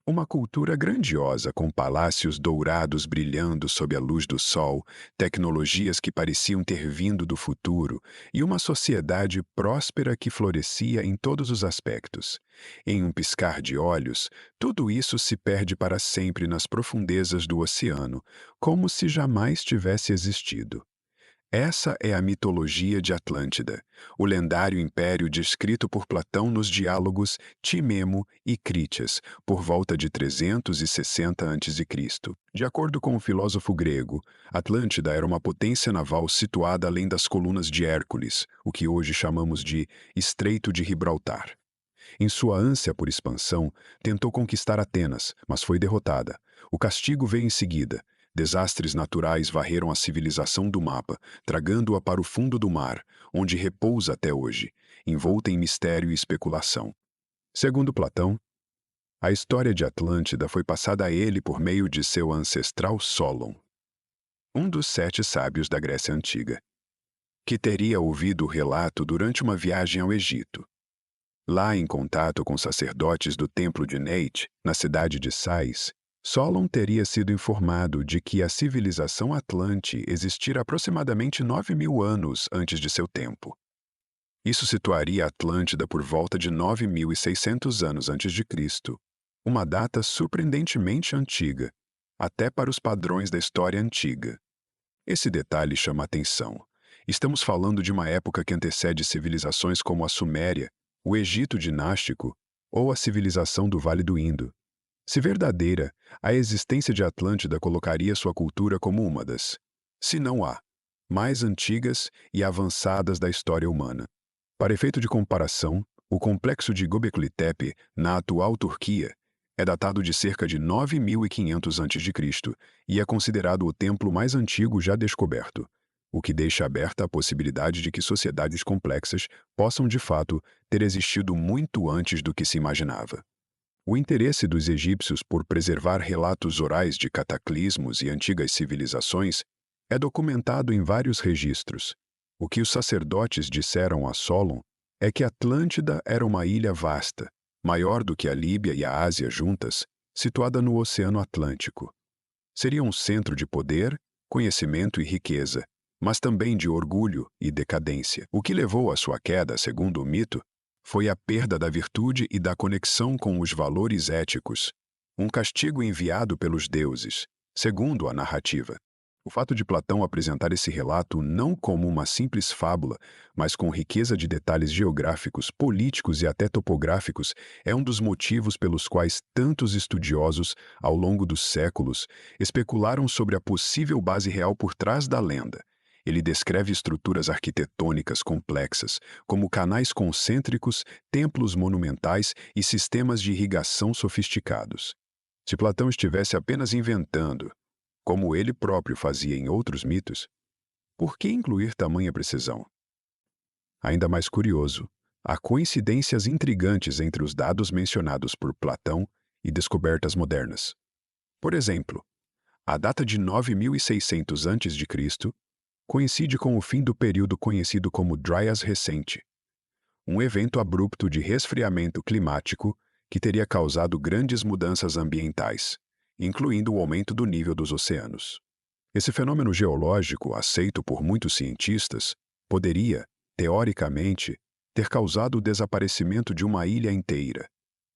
Uma cultura grandiosa com palácios dourados brilhando sob a luz do sol, tecnologias que pareciam ter vindo do futuro e uma sociedade próspera que florescia em todos os aspectos. Em um piscar de olhos, tudo isso se perde para sempre nas profundezas do oceano, como se jamais tivesse existido. Essa é a mitologia de Atlântida, o lendário império descrito por Platão nos diálogos Timemo e Crítias, por volta de 360 a.C. De acordo com o filósofo grego, Atlântida era uma potência naval situada além das colunas de Hércules, o que hoje chamamos de Estreito de Gibraltar. Em sua ânsia por expansão, tentou conquistar Atenas, mas foi derrotada. O castigo veio em seguida. Desastres naturais varreram a civilização do mapa, tragando-a para o fundo do mar, onde repousa até hoje, envolta em mistério e especulação. Segundo Platão, a história de Atlântida foi passada a ele por meio de seu ancestral Solon, um dos 7 sábios da Grécia Antiga, que teria ouvido o relato durante uma viagem ao Egito. Lá, em contato com sacerdotes do templo de Neit, na cidade de Sais, Solon teria sido informado de que a civilização Atlante existira aproximadamente 9.000 anos antes de seu tempo. Isso situaria a Atlântida por volta de 9.600 anos antes de Cristo, uma data surpreendentemente antiga, até para os padrões da história antiga. Esse detalhe chama atenção. Estamos falando de uma época que antecede civilizações como a Suméria, o Egito dinástico ou a civilização do Vale do Indo. Se verdadeira, a existência de Atlântida colocaria sua cultura como uma das, se não a, mais antigas e avançadas da história humana. Para efeito de comparação, o complexo de Göbekli Tepe, na atual Turquia, é datado de cerca de 9.500 a.C. e é considerado o templo mais antigo já descoberto, o que deixa aberta a possibilidade de que sociedades complexas possam, de fato, ter existido muito antes do que se imaginava. O interesse dos egípcios por preservar relatos orais de cataclismos e antigas civilizações é documentado em vários registros. O que os sacerdotes disseram a Solon é que Atlântida era uma ilha vasta, maior do que a Líbia e a Ásia juntas, situada no Oceano Atlântico. Seria um centro de poder, conhecimento e riqueza, mas também de orgulho e decadência. O que levou à sua queda, segundo o mito, foi a perda da virtude e da conexão com os valores éticos, um castigo enviado pelos deuses, segundo a narrativa. O fato de Platão apresentar esse relato não como uma simples fábula, mas com riqueza de detalhes geográficos, políticos e até topográficos, é um dos motivos pelos quais tantos estudiosos, ao longo dos séculos, especularam sobre a possível base real por trás da lenda. Ele descreve estruturas arquitetônicas complexas, como canais concêntricos, templos monumentais e sistemas de irrigação sofisticados. Se Platão estivesse apenas inventando, como ele próprio fazia em outros mitos, por que incluir tamanha precisão? Ainda mais curioso, há coincidências intrigantes entre os dados mencionados por Platão e descobertas modernas. Por exemplo, a data de 9.600 a.C. coincide com o fim do período conhecido como Dryas Recente, um evento abrupto de resfriamento climático que teria causado grandes mudanças ambientais, incluindo o aumento do nível dos oceanos. Esse fenômeno geológico, aceito por muitos cientistas, poderia, teoricamente, ter causado o desaparecimento de uma ilha inteira,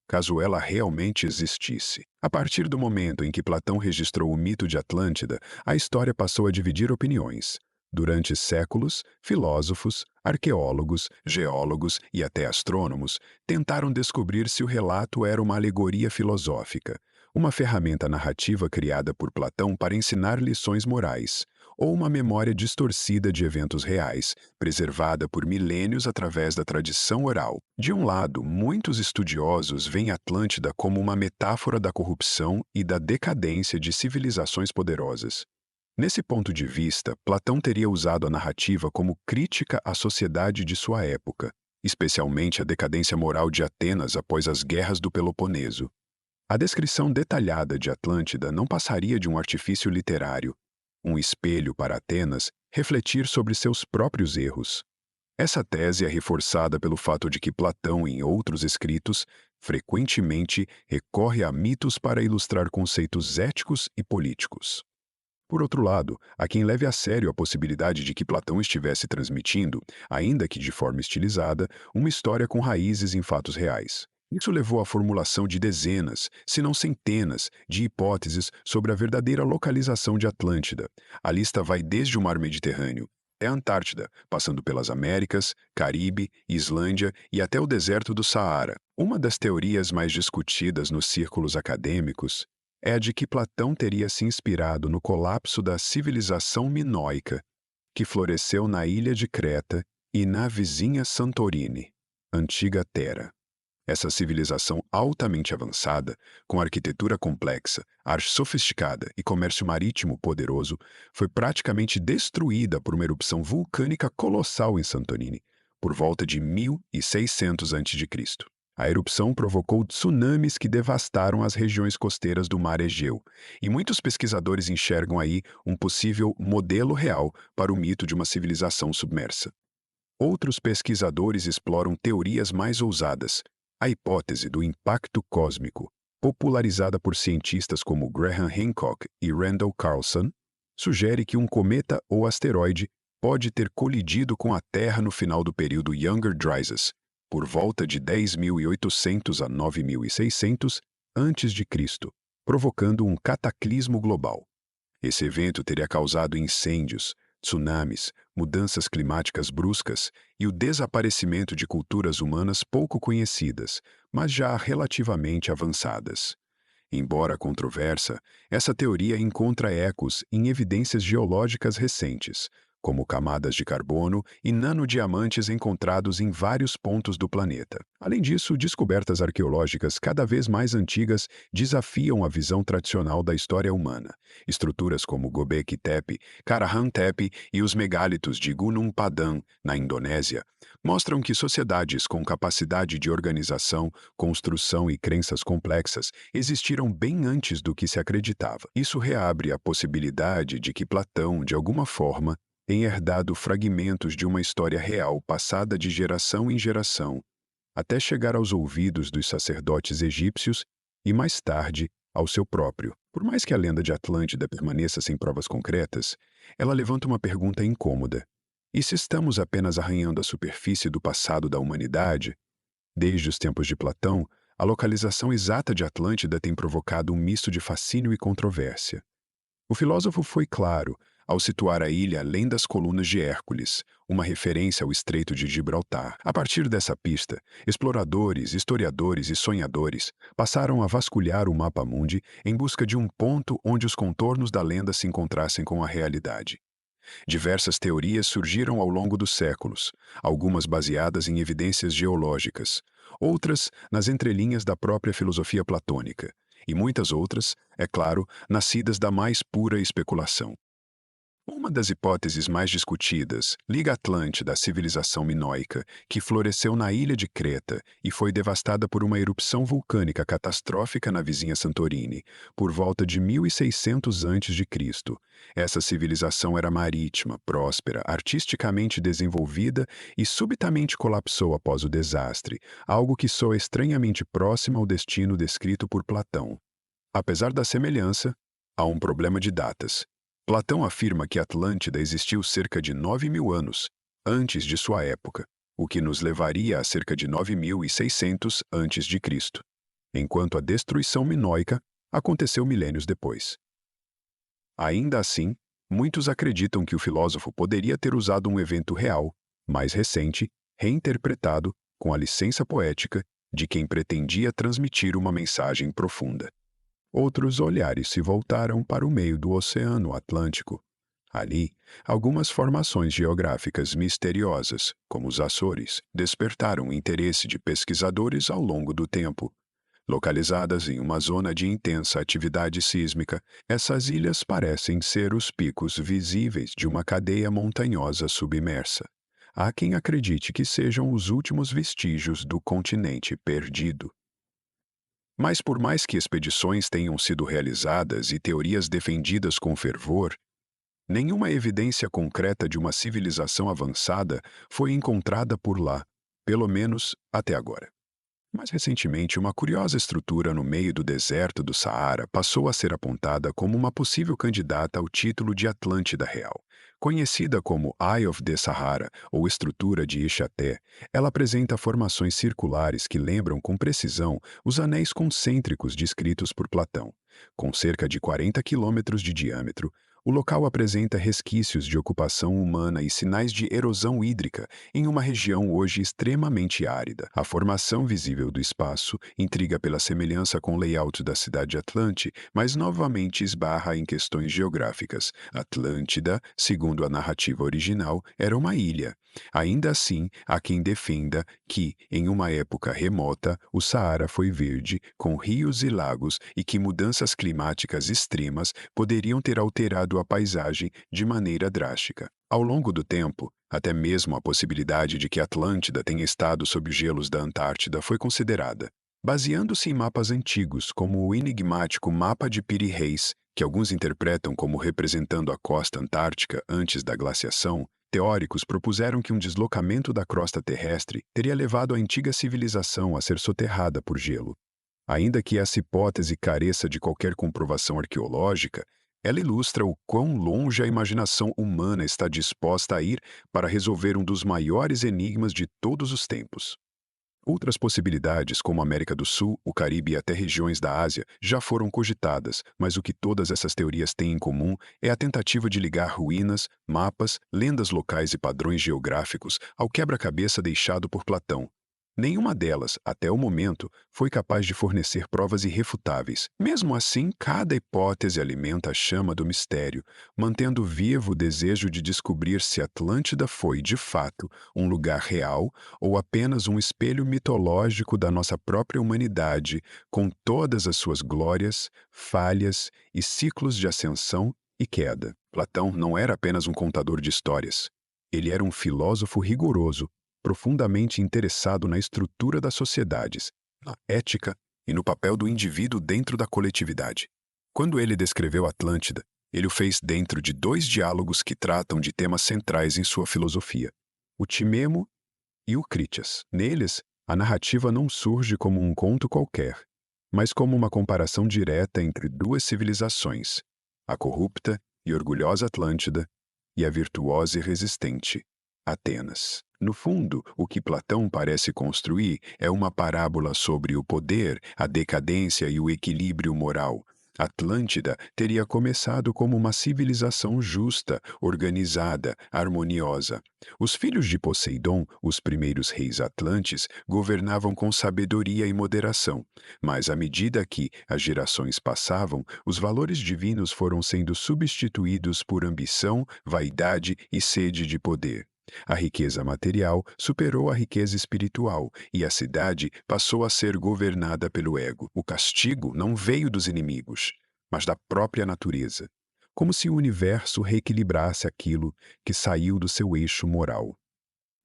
caso ela realmente existisse. A partir do momento em que Platão registrou o mito de Atlântida, a história passou a dividir opiniões. Durante séculos, filósofos, arqueólogos, geólogos e até astrônomos tentaram descobrir se o relato era uma alegoria filosófica, uma ferramenta narrativa criada por Platão para ensinar lições morais, ou uma memória distorcida de eventos reais, preservada por milênios através da tradição oral. De um lado, muitos estudiosos veem Atlântida como uma metáfora da corrupção e da decadência de civilizações poderosas. Nesse ponto de vista, Platão teria usado a narrativa como crítica à sociedade de sua época, especialmente a decadência moral de Atenas após as guerras do Peloponeso. A descrição detalhada de Atlântida não passaria de um artifício literário, um espelho para Atenas refletir sobre seus próprios erros. Essa tese é reforçada pelo fato de que Platão, em outros escritos, frequentemente recorre a mitos para ilustrar conceitos éticos e políticos. Por outro lado, há quem leve a sério a possibilidade de que Platão estivesse transmitindo, ainda que de forma estilizada, uma história com raízes em fatos reais. Isso levou à formulação de dezenas, se não centenas, de hipóteses sobre a verdadeira localização de Atlântida. A lista vai desde o Mar Mediterrâneo até a Antártida, passando pelas Américas, Caribe, Islândia e até o deserto do Saara. Uma das teorias mais discutidas nos círculos acadêmicos é a de que Platão teria se inspirado no colapso da civilização minoica, que floresceu na ilha de Creta e na vizinha Santorini, antiga Tera. Essa civilização altamente avançada, com arquitetura complexa, arte sofisticada e comércio marítimo poderoso, foi praticamente destruída por uma erupção vulcânica colossal em Santorini, por volta de 1600 a.C. A erupção provocou tsunamis que devastaram as regiões costeiras do Mar Egeu, e muitos pesquisadores enxergam aí um possível modelo real para o mito de uma civilização submersa. Outros pesquisadores exploram teorias mais ousadas. A hipótese do impacto cósmico, popularizada por cientistas como Graham Hancock e Randall Carlson, sugere que um cometa ou asteroide pode ter colidido com a Terra no final do período Younger Dryas, por volta de 10.800 a 9.600 a.C., provocando um cataclismo global. Esse evento teria causado incêndios, tsunamis, mudanças climáticas bruscas e o desaparecimento de culturas humanas pouco conhecidas, mas já relativamente avançadas. Embora controversa, essa teoria encontra ecos em evidências geológicas recentes, como camadas de carbono e nanodiamantes encontrados em vários pontos do planeta. Além disso, descobertas arqueológicas cada vez mais antigas desafiam a visão tradicional da história humana. Estruturas como Göbekli Tepe, Karahan Tepe e os megálitos de Gunung Padang, na Indonésia, mostram que sociedades com capacidade de organização, construção e crenças complexas existiram bem antes do que se acreditava. Isso reabre a possibilidade de que Platão, de alguma forma, tenha herdado fragmentos de uma história real passada de geração em geração, até chegar aos ouvidos dos sacerdotes egípcios e, mais tarde, ao seu próprio. Por mais que a lenda de Atlântida permaneça sem provas concretas, ela levanta uma pergunta incômoda. E se estamos apenas arranhando a superfície do passado da humanidade? Desde os tempos de Platão, a localização exata de Atlântida tem provocado um misto de fascínio e controvérsia. O filósofo foi claro ao situar a ilha além das colunas de Hércules, uma referência ao Estreito de Gibraltar. A partir dessa pista, exploradores, historiadores e sonhadores passaram a vasculhar o mapa-mundi em busca de um ponto onde os contornos da lenda se encontrassem com a realidade. Diversas teorias surgiram ao longo dos séculos, algumas baseadas em evidências geológicas, outras nas entrelinhas da própria filosofia platônica, e muitas outras, é claro, nascidas da mais pura especulação. Uma das hipóteses mais discutidas liga Atlântida à civilização minoica, que floresceu na ilha de Creta e foi devastada por uma erupção vulcânica catastrófica na vizinha Santorini, por volta de 1600 a.C. Essa civilização era marítima, próspera, artisticamente desenvolvida e subitamente colapsou após o desastre, algo que soa estranhamente próximo ao destino descrito por Platão. Apesar da semelhança, há um problema de datas. Platão afirma que Atlântida existiu cerca de 9.000 anos antes de sua época, o que nos levaria a cerca de 9.600 a.C., enquanto a destruição minoica aconteceu milênios depois. Ainda assim, muitos acreditam que o filósofo poderia ter usado um evento real, mais recente, reinterpretado com a licença poética de quem pretendia transmitir uma mensagem profunda. Outros olhares se voltaram para o meio do Oceano Atlântico. Ali, algumas formações geográficas misteriosas, como os Açores, despertaram o interesse de pesquisadores ao longo do tempo. Localizadas em uma zona de intensa atividade sísmica, essas ilhas parecem ser os picos visíveis de uma cadeia montanhosa submersa. Há quem acredite que sejam os últimos vestígios do continente perdido. Mas por mais que expedições tenham sido realizadas e teorias defendidas com fervor, Nenhuma evidência concreta de uma civilização avançada foi encontrada por lá, pelo menos até agora. Mais recentemente, uma curiosa estrutura no meio do deserto do Saara passou a ser apontada como uma possível candidata ao título de Atlântida Real. Conhecida como Eye of the Sahara ou estrutura de Ixaté, ela apresenta formações circulares que lembram com precisão os anéis concêntricos descritos por Platão. Com cerca de 40 quilômetros de diâmetro, o local apresenta resquícios de ocupação humana e sinais de erosão hídrica em uma região hoje extremamente árida. A formação visível do espaço intriga pela semelhança com o layout da cidade de Atlante, mas novamente esbarra em questões geográficas. Atlântida, segundo a narrativa original, era uma ilha. Ainda assim, há quem defenda que, em uma época remota, o Saara foi verde, com rios e lagos, e que mudanças climáticas extremas poderiam ter alterado a paisagem de maneira drástica. Ao longo do tempo, até mesmo a possibilidade de que Atlântida tenha estado sob os gelos da Antártida foi considerada. Baseando-se em mapas antigos, como o enigmático Mapa de Piri Reis, que alguns interpretam como representando a costa antártica antes da glaciação, teóricos propuseram que um deslocamento da crosta terrestre teria levado a antiga civilização a ser soterrada por gelo. Ainda que essa hipótese careça de qualquer comprovação arqueológica, ela ilustra o quão longe a imaginação humana está disposta a ir para resolver um dos maiores enigmas de todos os tempos. Outras possibilidades, como a América do Sul, o Caribe e até regiões da Ásia, já foram cogitadas, mas o que todas essas teorias têm em comum é a tentativa de ligar ruínas, mapas, lendas locais e padrões geográficos ao quebra-cabeça deixado por Platão. Nenhuma delas, até o momento, foi capaz de fornecer provas irrefutáveis. Mesmo assim, cada hipótese alimenta a chama do mistério, mantendo vivo o desejo de descobrir se Atlântida foi, de fato, um lugar real ou apenas um espelho mitológico da nossa própria humanidade, com todas as suas glórias, falhas e ciclos de ascensão e queda. Platão não era apenas um contador de histórias. Ele era um filósofo rigoroso, profundamente interessado na estrutura das sociedades, na ética e no papel do indivíduo dentro da coletividade. Quando ele descreveu Atlântida, ele o fez dentro de dois diálogos que tratam de temas centrais em sua filosofia: o Timemo e o Critias. Neles, a narrativa não surge como um conto qualquer, mas como uma comparação direta entre duas civilizações, a corrupta e orgulhosa Atlântida e a virtuosa e resistente Atenas. No fundo, o que Platão parece construir é uma parábola sobre o poder, a decadência e o equilíbrio moral. Atlântida teria começado como uma civilização justa, organizada, harmoniosa. Os filhos de Poseidon, os primeiros reis atlantes, governavam com sabedoria e moderação. Mas à medida que as gerações passavam, os valores divinos foram sendo substituídos por ambição, vaidade e sede de poder. A riqueza material superou a riqueza espiritual e a cidade passou a ser governada pelo ego. O castigo não veio dos inimigos, mas da própria natureza, como se o universo reequilibrasse aquilo que saiu do seu eixo moral.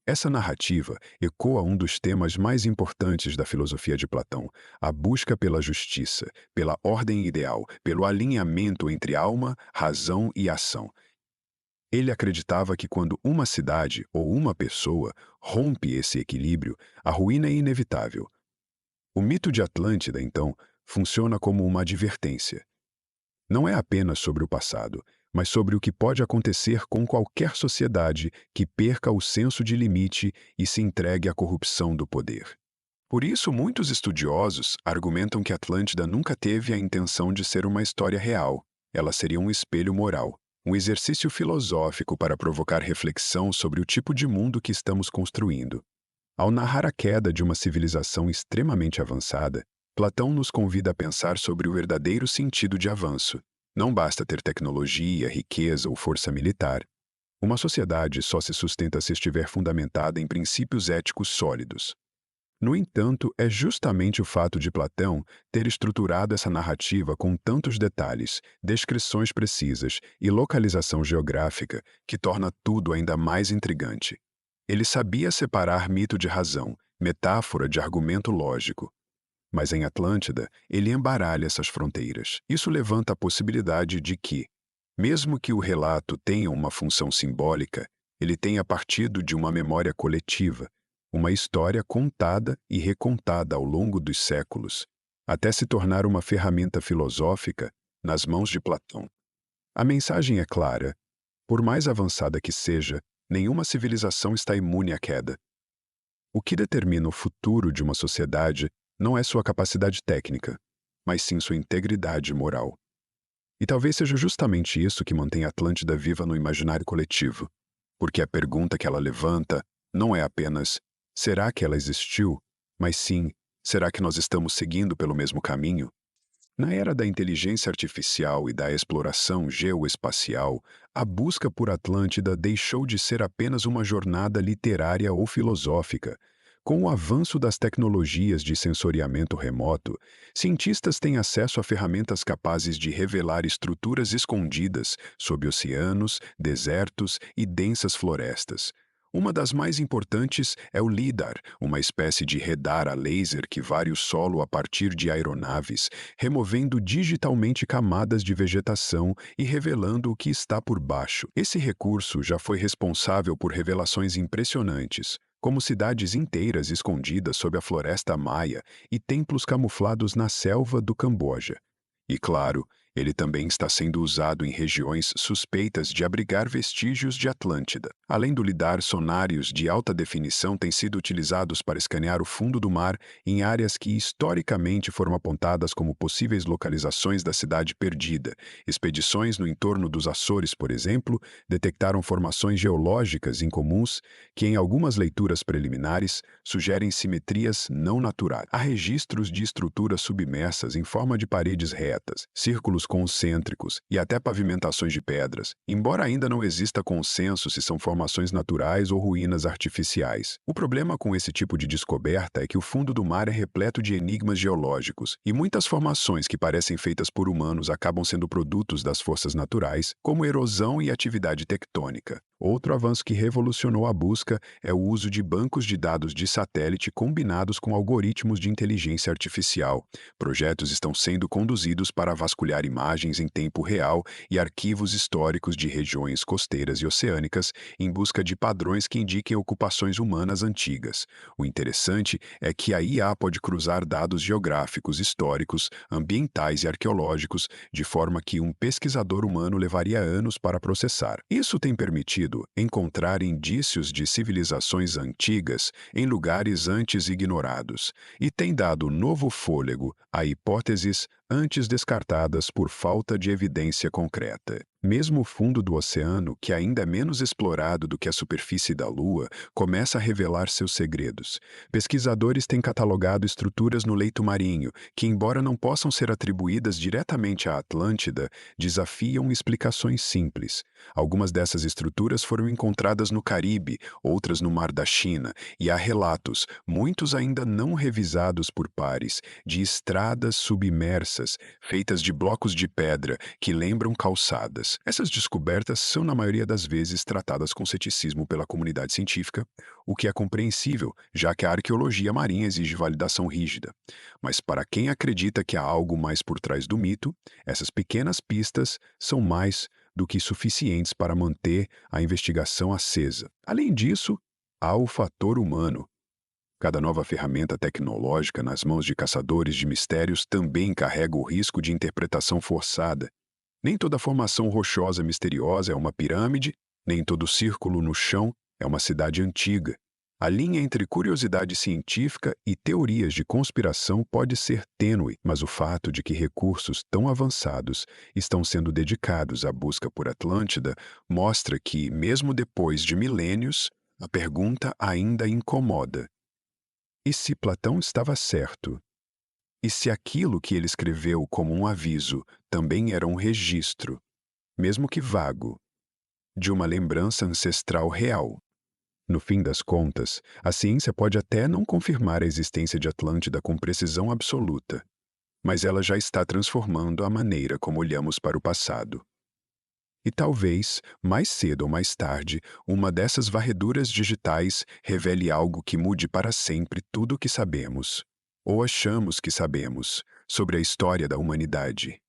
Essa narrativa ecoa um dos temas mais importantes da filosofia de Platão: a busca pela justiça, pela ordem ideal, pelo alinhamento entre alma, razão e ação. Ele acreditava que quando uma cidade ou uma pessoa rompe esse equilíbrio, a ruína é inevitável. O mito de Atlântida, então, funciona como uma advertência. Não é apenas sobre o passado, mas sobre o que pode acontecer com qualquer sociedade que perca o senso de limite e se entregue à corrupção do poder. Por isso, muitos estudiosos argumentam que Atlântida nunca teve a intenção de ser uma história real. Ela seria um espelho moral, um exercício filosófico para provocar reflexão sobre o tipo de mundo que estamos construindo. Ao narrar a queda de uma civilização extremamente avançada, Platão nos convida a pensar sobre o verdadeiro sentido de avanço. Não basta ter tecnologia, riqueza ou força militar. Uma sociedade só se sustenta se estiver fundamentada em princípios éticos sólidos. No entanto, é justamente o fato de Platão ter estruturado essa narrativa com tantos detalhes, descrições precisas e localização geográfica que torna tudo ainda mais intrigante. Ele sabia separar mito de razão, metáfora de argumento lógico. Mas em Atlântida, ele embaralha essas fronteiras. Isso levanta a possibilidade de que, Mesmo que o relato tenha uma função simbólica, ele tenha partido de uma memória coletiva, uma história contada e recontada ao longo dos séculos, até se tornar uma ferramenta filosófica nas mãos de Platão. A mensagem é clara: por mais avançada que seja, nenhuma civilização está imune à queda. O que determina o futuro de uma sociedade não é sua capacidade técnica, mas sim sua integridade moral. E talvez seja justamente isso que mantém a Atlântida viva no imaginário coletivo, porque a pergunta que ela levanta não é apenas será que ela existiu, mas sim será que nós estamos seguindo pelo mesmo caminho? Na era da inteligência artificial e da exploração geoespacial, a busca por Atlântida deixou de ser apenas uma jornada literária ou filosófica. Com o avanço das tecnologias de sensoriamento remoto, cientistas têm acesso a ferramentas capazes de revelar estruturas escondidas sob oceanos, desertos e densas florestas. Uma das mais importantes é o LIDAR, uma espécie de radar a laser que varre o solo a partir de aeronaves, removendo digitalmente camadas de vegetação e revelando o que está por baixo. Esse recurso já foi responsável por revelações impressionantes, como cidades inteiras escondidas sob a floresta maia e templos camuflados na selva do Camboja. E claro, ele também está sendo usado em regiões suspeitas de abrigar vestígios de Atlântida. Além do lidar, sonários de alta definição têm sido utilizados para escanear o fundo do mar em áreas que historicamente foram apontadas como possíveis localizações da cidade perdida. Expedições no entorno dos Açores, por exemplo, detectaram formações geológicas incomuns que, em algumas leituras preliminares, sugerem simetrias não naturais. Há registros de estruturas submersas em forma de paredes retas, círculos concêntricos e até pavimentações de pedras, embora ainda não exista consenso se são formações naturais ou ruínas artificiais. O problema com esse tipo de descoberta é que o fundo do mar é repleto de enigmas geológicos, e muitas formações que parecem feitas por humanos acabam sendo produtos das forças naturais, como erosão e atividade tectônica. Outro avanço que revolucionou a busca é o uso de bancos de dados de satélite combinados com algoritmos de inteligência artificial. Projetos estão sendo conduzidos para vasculhar imagens em tempo real e arquivos históricos de regiões costeiras e oceânicas em busca de padrões que indiquem ocupações humanas antigas. O interessante é que a IA pode cruzar dados geográficos, históricos, ambientais e arqueológicos de forma que um pesquisador humano levaria anos para processar. Isso tem permitido encontrar indícios de civilizações antigas em lugares antes ignorados e tem dado novo fôlego a hipóteses antes descartadas por falta de evidência concreta. Mesmo o fundo do oceano, que ainda é menos explorado do que a superfície da Lua, começa a revelar seus segredos. Pesquisadores têm catalogado estruturas no leito marinho que, embora não possam ser atribuídas diretamente à Atlântida, desafiam explicações simples. Algumas dessas estruturas foram encontradas no Caribe, outras no Mar da China, e há relatos, muitos ainda não revisados por pares, de estradas submersas, feitas de blocos de pedra que lembram calçadas. Essas descobertas são, na maioria das vezes, tratadas com ceticismo pela comunidade científica, o que é compreensível, já que a arqueologia marinha exige validação rígida. Mas para quem acredita que há algo mais por trás do mito, essas pequenas pistas são mais do que suficientes para manter a investigação acesa. Além disso, há o fator humano. Cada nova ferramenta tecnológica nas mãos de caçadores de mistérios também carrega o risco de interpretação forçada. Nem toda formação rochosa misteriosa é uma pirâmide, nem todo círculo no chão é uma cidade antiga. A linha entre curiosidade científica e teorias de conspiração pode ser tênue, mas o fato de que recursos tão avançados estão sendo dedicados à busca por Atlântida mostra que, mesmo depois de milênios, a pergunta ainda incomoda. E se Platão estava certo? E se aquilo que ele escreveu como um aviso também era um registro, mesmo que vago, de uma lembrança ancestral real? No fim das contas, a ciência pode até não confirmar a existência de Atlântida com precisão absoluta, mas ela já está transformando a maneira como olhamos para o passado. E talvez, mais cedo ou mais tarde, uma dessas varreduras digitais revele algo que mude para sempre tudo o que sabemos, ou achamos que sabemos, sobre a história da humanidade.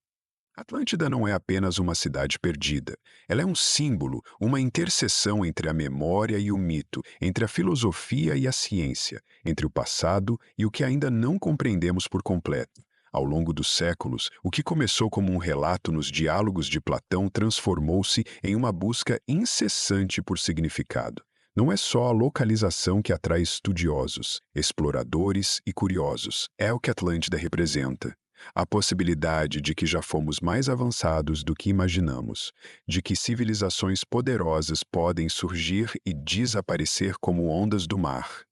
Atlântida não é apenas uma cidade perdida. Ela é um símbolo, uma interseção entre a memória e o mito, entre a filosofia e a ciência, entre o passado e o que ainda não compreendemos por completo. Ao longo dos séculos, o que começou como um relato nos diálogos de Platão transformou-se em uma busca incessante por significado. Não é só a localização que atrai estudiosos, exploradores e curiosos. É o que Atlântida representa. A possibilidade de que já fomos mais avançados do que imaginamos, de que civilizações poderosas podem surgir e desaparecer como ondas do mar,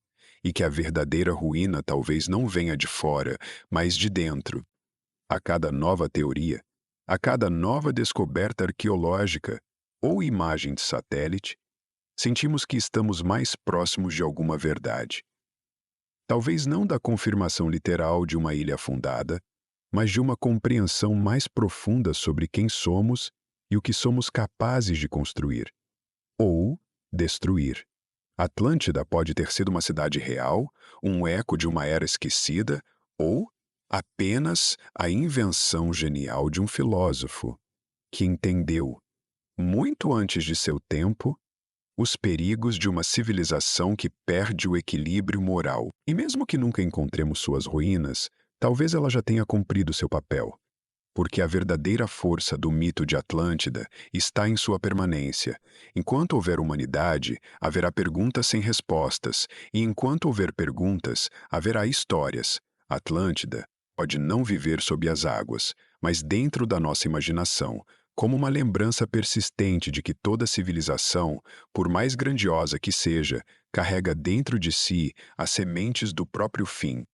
e que a verdadeira ruína talvez não venha de fora, mas de dentro. A cada nova teoria, a cada nova descoberta arqueológica ou imagem de satélite, sentimos que estamos mais próximos de alguma verdade. Talvez não da confirmação literal de uma ilha afundada, mas de uma compreensão mais profunda sobre quem somos e o que somos capazes de construir ou destruir. Atlântida pode ter sido uma cidade real, um eco de uma era esquecida ou apenas a invenção genial de um filósofo que entendeu, muito antes de seu tempo, os perigos de uma civilização que perde o equilíbrio moral. E mesmo que nunca encontremos suas ruínas, talvez ela já tenha cumprido seu papel, porque a verdadeira força do mito de Atlântida está em sua permanência. Enquanto houver humanidade, haverá perguntas sem respostas, e enquanto houver perguntas, haverá histórias. Atlântida pode não viver sob as águas, mas dentro da nossa imaginação, como uma lembrança persistente de que toda civilização, por mais grandiosa que seja, carrega dentro de si as sementes do próprio fim.